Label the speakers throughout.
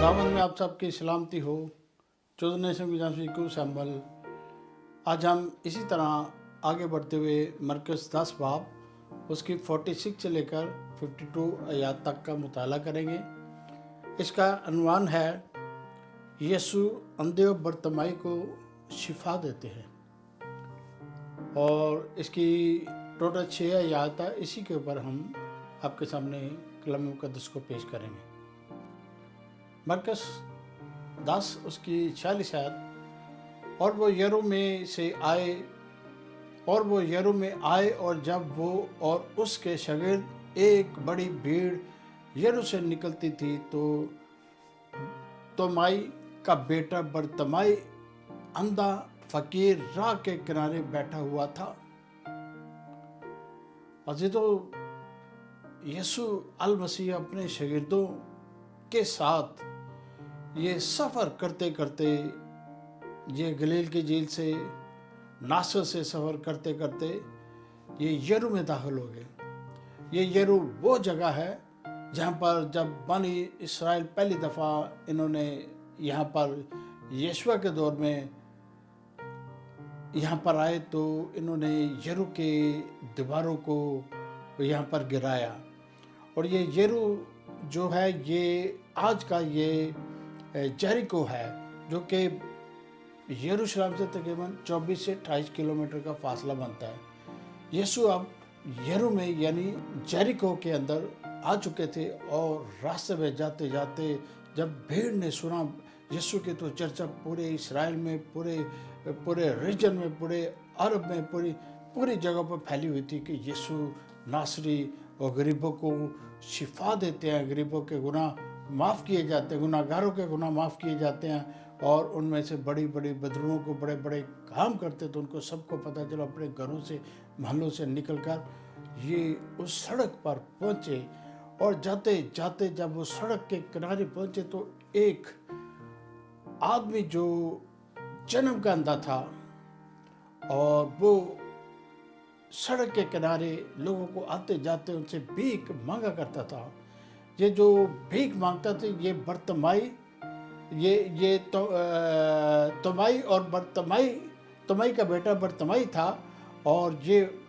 Speaker 1: खुदावंद में आप सबकी सलामती हो। चौदहने से को सैम्बल। आज हम इसी तरह आगे बढ़ते हुए मरकस 10 बाब उसकी 46 से लेकर 52 आयत तक का मुताला करेंगे। इसका अनुमान है यीशु अंधे और बरतमाई को शिफा देते हैं और इसकी टोटल 6 आयत है। इसी के ऊपर हम आपके सामने कलाम मुक़द्दस को पेश करेंगे। मरकस 10 उसकी 46 आयत। और वो यरू में आए और जब वो और उसके शागिर्द एक बड़ी भीड़ यरू से निकलती थी तो तोमाई का बेटा बरतमाई अंधा फकीर राह के किनारे बैठा हुआ था। अजीजों, यीशु अल मसीह अपने शागिर्दों के साथ ये सफ़र करते करते ये गलील की झील से नासर से सफ़र करते करते ये यरू में दाखिल हो गए। ये यरू वो जगह है जहाँ पर जब बनी इसराइल पहली दफ़ा इन्होंने यहाँ पर यीशुआ के दौर में यहाँ पर आए तो इन्होंने यरू के दीवारों को यहाँ पर गिराया। और ये यरू जो है ये आज का ये जेरिको है, जो कि यरूशलेम से तकरीबन 24 से 28 किलोमीटर का फासला बनता है। यीशु अब यरू में यानी जेरिको के अंदर आ चुके थे और रास्ते में जाते जाते जब भीड़ ने सुना यीशु की तो चर्चा पूरे इसराइल में, पूरे रीजन में, पूरे अरब में, पूरी जगह पर फैली हुई थी कि यीशु नासरी और गरीबों को शिफा देते हैं, गरीबों के गुनाह माफ़ किए जाते हैं, गुनाहगारों के गुनाह माफ़ किए जाते हैं और उनमें से बड़ी बड़ी बदलुओं को बड़े बड़े काम करते। तो उनको सबको पता चला, अपने घरों से महलों से निकलकर ये उस सड़क पर पहुँचे। और जाते जाते जब वो सड़क के किनारे पहुँचे तो एक आदमी जो जन्म का अंधा था और वो सड़क के किनारे लोगों को आते जाते उनसे भीख मांगा करता था। ये जो भीख मांगता था ये बरतमाई, ये तोमाई और तोमाई का बेटा बरतमाई था। और ये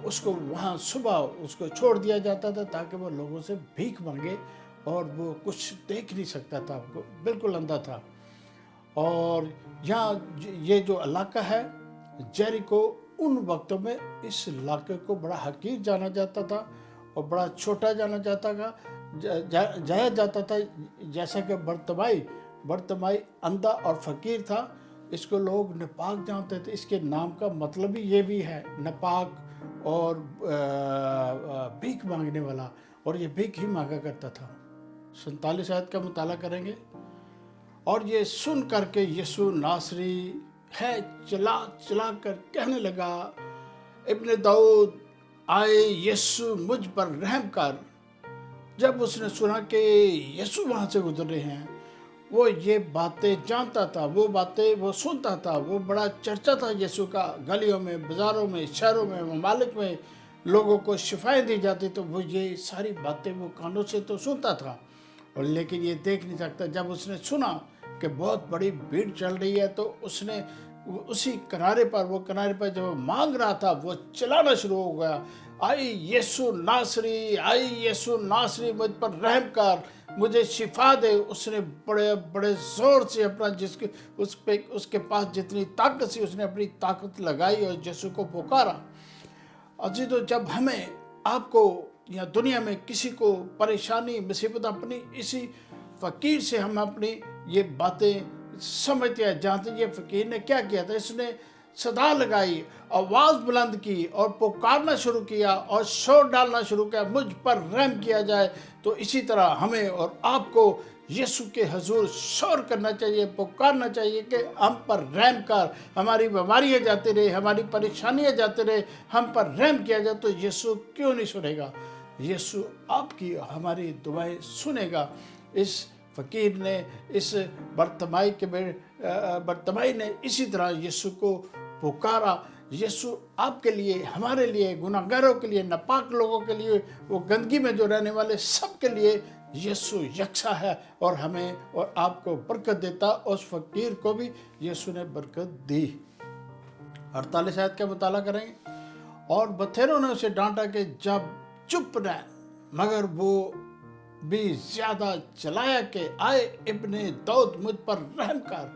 Speaker 1: उसको वहाँ सुबह उसको छोड़ दिया जाता था ताकि वो लोगों से भीख मांगे और वो कुछ देख नहीं सकता था, बिल्कुल अंधा था। और यहाँ ये जो इलाका है जेरिको, उन वक्तों में इस इलाके को बड़ा हकीर जाना जाता था और बड़ा छोटा जाना जाया जाता था। जैसा कि बरतमाई अंधा और फकीर था, इसको लोग नापाक जानते थे। इसके नाम का मतलब ही ये भी है, नापाक और भीख मांगने वाला, और ये भीख ही मांगा करता था। 47 आयत का मुताला करेंगे। और ये सुन करके यीशु नासरी है चला कर कहने लगा, इब्ने दाऊद आए यीशु मुझ पर रहम कर। जब उसने सुना कि यीशु वहाँ से गुजर रहे हैं, वो ये बातें जानता था, वो बातें वो सुनता था, वो बड़ा चर्चा था यीशु का। गलियों में, बाज़ारों में, शहरों में, ममालिक में लोगों को शिफाएं दी जाती, तो वो ये सारी बातें वो कानों से तो सुनता था और लेकिन ये देख नहीं सकता। जब उसने सुना कि बहुत बड़ी भीड़ चल रही है तो उसने उसी किनारे पर जब मांग रहा था वो चिल्लाना शुरू हो गया, आई यीशु नासरी मुझ पर रहम कर, मुझे शिफा दे। उसने बड़े बड़े ज़ोर से अपना उसके पास जितनी ताकत थी उसने अपनी ताकत लगाई और यीशु को पुकारा। अजीजों, जब हमें आपको या दुनिया में किसी को परेशानी मुसीबत अपनी इसी फ़कीर से हम अपनी ये बातें समझते हैं, जानते। ये फ़कीर ने क्या किया था, इसने सदा लगाई, आवाज़ बुलंद की और पुकारना शुरू किया और शोर डालना शुरू किया, मुझ पर रहम किया जाए। तो इसी तरह हमें और आपको यीशु के हजूर शोर करना चाहिए, पुकारना चाहिए कि हम पर रहम कर, हमारी बीमारियाँ जाती रहे, हमारी परेशानियाँ जाती रहे, हम पर रहम किया जाए। तो यीशु क्यों नहीं सुनेगा? यीशु आपकी हमारी दुआएं सुनेगा। इस फ़कीर ने, इस बरतमाई ने इसी तरह यीशु को पुकारा। यीशु आपके लिए, हमारे लिए, गुनाहगारों के लिए, नापाक लोगों के लिए, वो गंदगी में जो रहने वाले सब के लिए یسوع یکساں ہے اور ہمیں اور آپ کو برکت دیتا. اس فقیر کو بھی یسوع نے برکت دی. 48 آیت کا مطالعہ کریں گے. اور بتھیروں نے اسے ڈانٹا کہ جب چپ رہ، مگر وہ بھی زیادہ چلایا کہ آئے ابن داؤد مجھ پر رحم کر.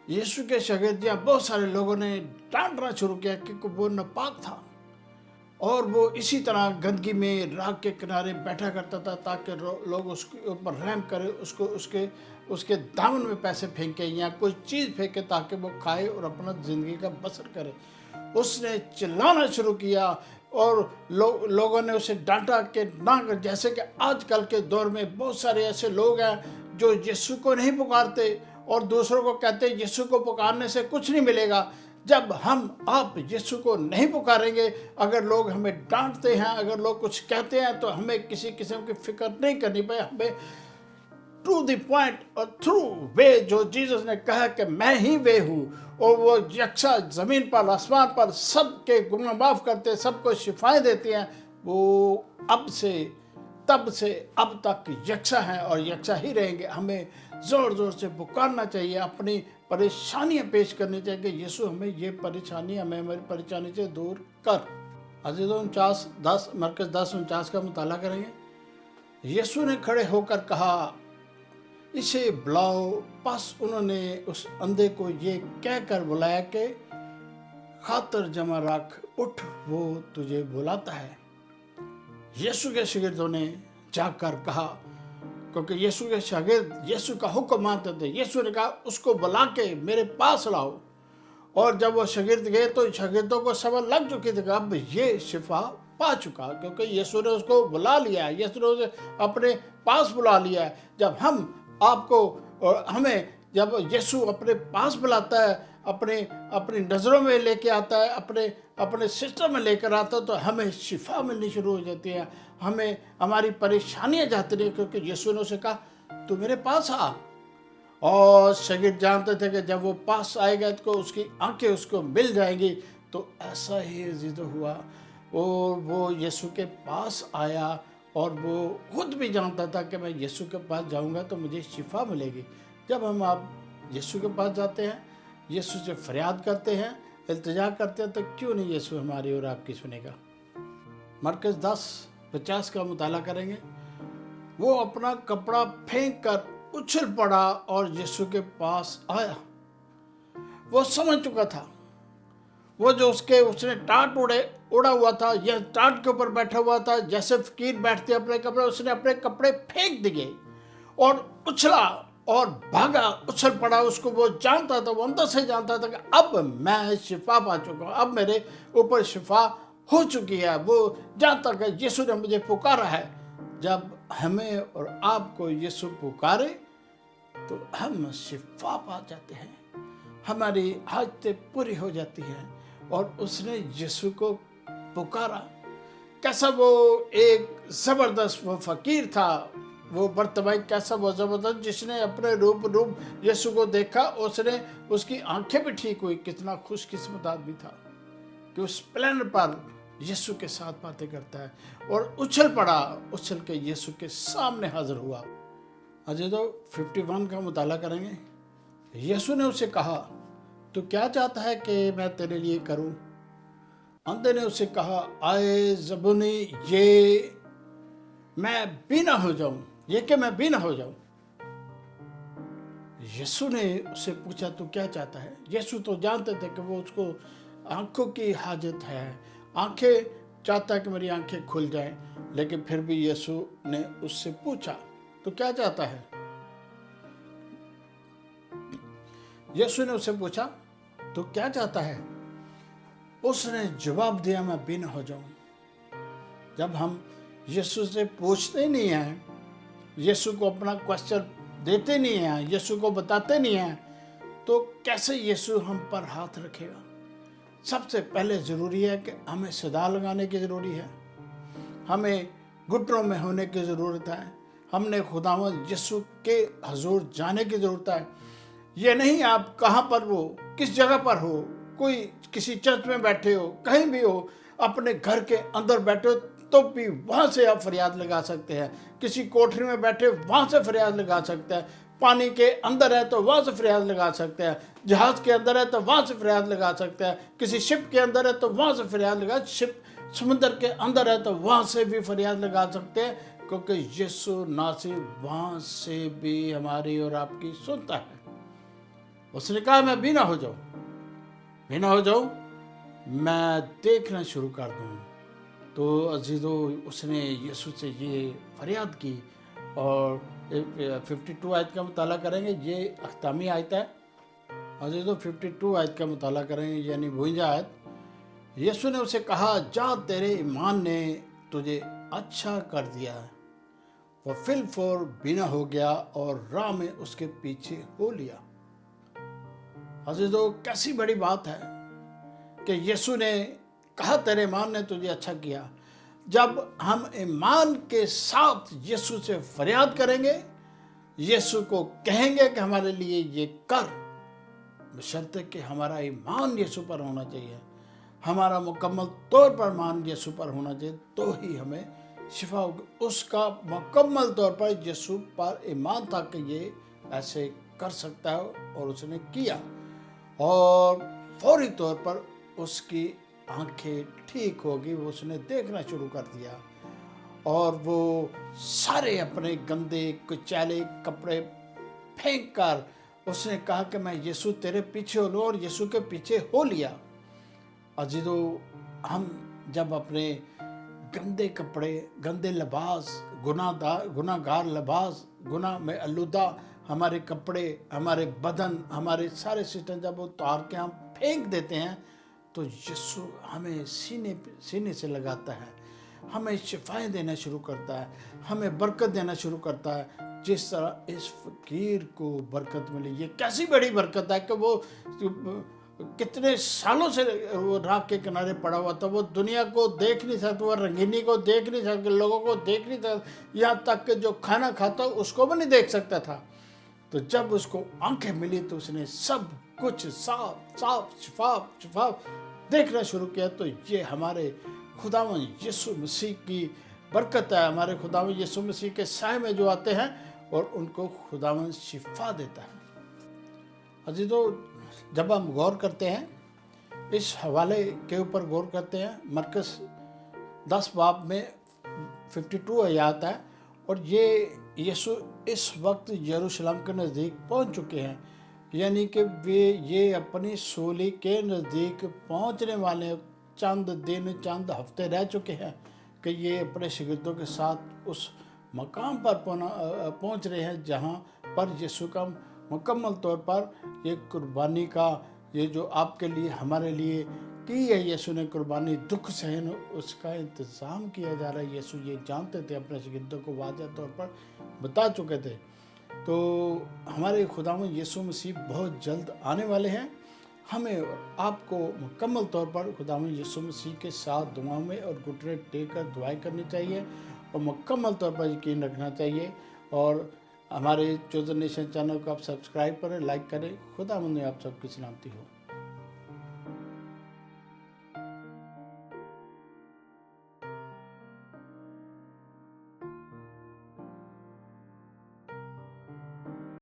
Speaker 1: یسوع کے شاگردیاں بہت سارے لوگوں نے ڈانٹنا شروع کیا کیونکہ وہ ناپاک تھا، اور وہ اسی طرح گندگی میں راہ کے کنارے بیٹھا کرتا تھا تاکہ لوگ اس کے اوپر رحم کرے، اس کے دامن میں پیسے پھینکے یا کوئی چیز پھینکے تاکہ وہ کھائے اور اپنا زندگی کا بسر کرے. اس نے چلانا شروع کیا اور لوگوں نے اسے ڈانٹا کہ نہ کر. جیسے کہ آج کل کے دور میں بہت سارے ایسے لوگ ہیں جو یسوع کو نہیں پکارتے اور دوسروں کو کہتے ہیں یسوع کو پکارنے سے کچھ نہیں ملے گا. جب ہم آپ یسوع کو نہیں پکاریں گے، اگر لوگ ہمیں ڈانٹتے ہیں، اگر لوگ کچھ کہتے ہیں، تو ہمیں کسی قسم کی فکر نہیں کرنی پڑے. ہمیں ٹو دی پوائنٹ اور تھرو وے، جو جیسس نے کہا کہ میں ہی وے ہوں، اور وہ یکساں زمین پر آسمان پر سب کے گناہ معاف کرتے، سب کو شفائیں دیتے ہیں، وہ اب سے تب سے اب تک یکساں ہیں اور یکساں ہی رہیں گے. ہمیں زور زور سے پکارنا چاہیے، اپنی پریشانیاں پیش کرنی چاہیے کہ یسوع ہمیں یہ پریشانی، ہمیں ہماری پریشانی سے دور کر. عزیزوں، 10:49 کا مطالعہ کریں گے. یسوع نے کھڑے ہو کر کہا اسے بلاؤ. پس انہوں نے اس اندھے کو یہ کہہ کر بلایا کہ خاطر جمع رکھ، اٹھ، وہ تجھے بلاتا ہے. یسوع کے شاگردوں نے جا کر کہا، کیونکہ یسوع کے شاگرد یسوع کا حکم مانتے تھے. یسوع نے کہا اس کو بلا کے میرے پاس لاؤ. اور جب وہ شاگرد گئے تو شاگردوں کو سمجھ لگ چکی تھی کہ اب یہ شفا پا چکا، کیونکہ یسوع نے اس کو بلا لیا ہے، یسوع نے اسے اپنے پاس بلا لیا ہے. جب ہم آپ کو اور ہمیں جب یسوع اپنے پاس بلاتا ہے، اپنی نظروں میں لے کے آتا ہے، اپنے سسٹم میں لے کر آتا ہے، تو ہمیں شفا ملنی شروع ہو جاتی ہے. ہمیں ہماری پریشانیاں جاتی رہی، کیونکہ یسوع نے اسے کہا تو میرے پاس آ. اور شاگرد جانتے تھے کہ جب وہ پاس آئے گا تو اس کی آنکھیں اس کو مل جائیں گی. تو ایسا ہی عزیزوں ہوا، اور وہ یسوع کے پاس آیا، اور وہ خود بھی جانتا تھا کہ میں یسوع کے پاس جاؤں گا تو مجھے شفا ملے گی. جب ہم آپ یسوع کے پاس جاتے ہیں، یسوع سے فریاد کرتے ہیں، التجا کرتے ہیں، تو کیوں نہیں یسوع ہماری اور آپ کی سنے گا. مرکز 10:50 کا مطالعہ کریں گے. وہ اپنا کپڑا پھینک کر اچھل پڑا اور یسوع کے پاس آیا. وہ سمجھ چکا تھا، وہ جو اس نے ٹاٹ اڑا ہوا تھا، یہ ٹاٹ کے اوپر بیٹھا ہوا تھا جیسے فقیر بیٹھتے اپنے کپڑے، اس نے اپنے کپڑے پھینک دیے اور اچھلا اور بھاگا، اچھل پڑا. اس کو وہ جانتا تھا، وہ اندر سے جانتا تھا کہ اب میں شفا پا چکا ہوں، اب میرے اوپر شفا ہو چکی ہے. وہ جانتا کہ یسوع نے مجھے پکارا ہے. جب ہمیں اور آپ کو یسوع پکارے تو ہم شفا پا جاتے ہیں، ہماری حاجتیں پوری ہو جاتی ہیں. اور اس نے یسوع کو پکارا. کیسا وہ ایک زبردست وہ فقیر تھا، وہ برتمائی کیسا وہ زبردست، جس نے اپنے روپ یسوع کو دیکھا، اس کی آنکھیں بھی ٹھیک ہوئی. کتنا خوش قسمت آدمی تھا کہ اس پلین پر یسوع کے ساتھ باتیں کرتا ہے، اور اچھل پڑا، اچھل کے یسوع کے سامنے حاضر ہوا. عزیزو، 51 کا مطالعہ کریں گے. یسوع نے اسے کہا تو کیا چاہتا ہے کہ میں تیرے لیے کروں؟ اندھے نے اسے کہا آئے زبونی، یہ میں بینا ہو جاؤں، یہ کہ میں بینا ہو جاؤں. یسوع نے اسے پوچھا تو کیا چاہتا ہے؟ یسوع تو جانتے تھے کہ وہ اس کو آنکھوں کی حاجت ہے، آنکھیں چاہتا ہے کہ میری آنکھیں کھل جائیں. لیکن پھر بھی یسوع نے اس سے پوچھا تو کیا چاہتا ہے؟ یسوع نے اسے پوچھا تو کیا چاہتا ہے؟ اس نے جواب دیا میں بینا ہو جاؤں. جب ہم یسوع سے پوچھتے نہیں ہیں، یسوع کو اپنا کوشچن دیتے نہیں ہیں، یسوع کو بتاتے نہیں ہیں، تو کیسے یسوع ہم پر ہاتھ رکھے گا؟ سب سے پہلے ضروری ہے کہ ہمیں صدا لگانے کی ضروری ہے، ہمیں گھٹنوں میں ہونے کی ضرورت ہے، ہم نے خداوند یسوع کے حضور جانے کی ضرورت ہے. یہ نہیں آپ کہاں پر ہو، کس جگہ پر ہو، کوئی کسی چرچ میں بیٹھے ہو، کہیں بھی ہو، اپنے گھر کے اندر بیٹھے ہو، तो भी वहाँ से आप फरियाद लगा सकते हैं। किसी कोठरी में बैठे वहाँ से फरियाद लगा सकते हैं। पानी के अंदर है तो वहाँ से फरियाद लगा सकते हैं। जहाज के अंदर है तो वहाँ से फरियाद लगा सकते हैं। किसी शिप के अंदर है तो वहाँ से फरियाद लगा, शिप समुद्र के अंदर है तो वहाँ से भी फरियाद लगा सकते हैं, क्योंकि यीशु नासरी वहाँ से भी हमारी और आपकी सुनता है। उसने कहा मैं बीना हो जाऊँ, मैं देखना शुरू कर दूँ। तो अजीज़ों, उसने यीशु से ये फरियाद की। और 52 आयत का मुताला करेंगे, ये अख्तामी आयत है। अजीज़ों, 52 आयत का मुताला करेंगे, यानी 52 आयत। यीशु ने उसे कहा, जा, तेरे ईमान ने तुझे अच्छा कर दिया है। वो फिल फोर बीना हो गया और राह में उसके पीछे हो लिया। अजीज़ों, कैसी बड़ी बात है कि यीशु ने कहा तेरे ईमान ने तुझे अच्छा किया। जब हम ईमान के साथ यीशु से फरियाद करेंगे, यीशु को कहेंगे कि हमारे लिए ये कर, बशर्ते कि हमारा ईमान यीशु पर होना चाहिए, हमारा मुकम्मल तौर पर ईमान यीशु पर होना चाहिए, तो ही हमें शिफा होगी। उसका मुकम्मल तौर पर यीशु पर ईमान था कि ये ऐसे कर सकता है, और उसने किया। और फौरी तौर पर उसकी आंखें ठीक होगी, वो उसने देखना शुरू कर दिया। और वो सारे अपने गंदे कुचैले कपड़े फेंक कर उसने कहा कि मैं यीशु तेरे पीछे हो लूँ, और यीशु के पीछे हो लिया। अजीज़ों, हम जब अपने गंदे कपड़े, गंदे लिबास, गुनाहगार लिबास, गुनाह में आलूदा हमारे कपड़े, हमारे बदन, हमारे सारे सिस्टम जब उतार के हम फेंक देते हैं, तो यीशु हमें सीने से लगाता है, हमें शिफाएं देना शुरू करता है, हमें बरकत देना शुरू करता है। जिस तरह इस फकीर को बरकत मिली, ये कैसी बड़ी बरकत है कि वो कितने सालों से वो राह के किनारे पड़ा हुआ था। वो दुनिया को देख नहीं सकता, वो रंगीनी को देख नहीं सकता, लोगों को देख नहीं सकता, यहाँ तक कि जो खाना खाता उसको भी नहीं देख सकता था। तो जब उसको आंखें मिली तो उसने सब कुछ साफ साफ शिफाफ देखना शुरू किया। तो ये हमारे खुदावंद यीशु मसीह की बरकत है। हमारे खुदावंद यीशु मसीह के साए में जो आते हैं और उनको खुदावंद शिफा देता है। अजीज़ों, जब हम गौर करते हैं, इस हवाले के ऊपर गौर करते हैं, मरकस 10 बाब में 52 आयत है। और ये यीशु इस वक्त यरूशलेम के नज़दीक पहुंच चुके हैं, यानी कि ये अपनी सूली के नज़दीक पहुंचने वाले चंद दिन, चंद हफ्ते रह चुके हैं कि ये अपने शागिर्दों के साथ उस मकाम पर पहुंच रहे हैं जहां पर यीशु का मुकम्मल तौर पर ये कुर्बानी का, ये जो आपके लिए हमारे लिए की है यीशु ने कुर्बानी, दुख सहन, उसका इंतज़ाम किया जा रहा है। यीशु ये जानते थे, अपने शागिर्दों को वाज़ह तौर पर बता चुके थे। तो हमारे खुदावंद यीशु मसीह बहुत जल्द आने वाले हैं। हमें आपको मुकम्मल तौर पर खुदावंद यीशु मसीह के साथ दुआओं में और घुटने टेक कर दुआएं करनी चाहिए, और मुकम्मल तौर पर यकीन रखना चाहिए। और हमारे चोजन नेशन चैनल को आप सब्सक्राइब करें, लाइक करें। खुदावंद ने आप सबकी सलामती हो।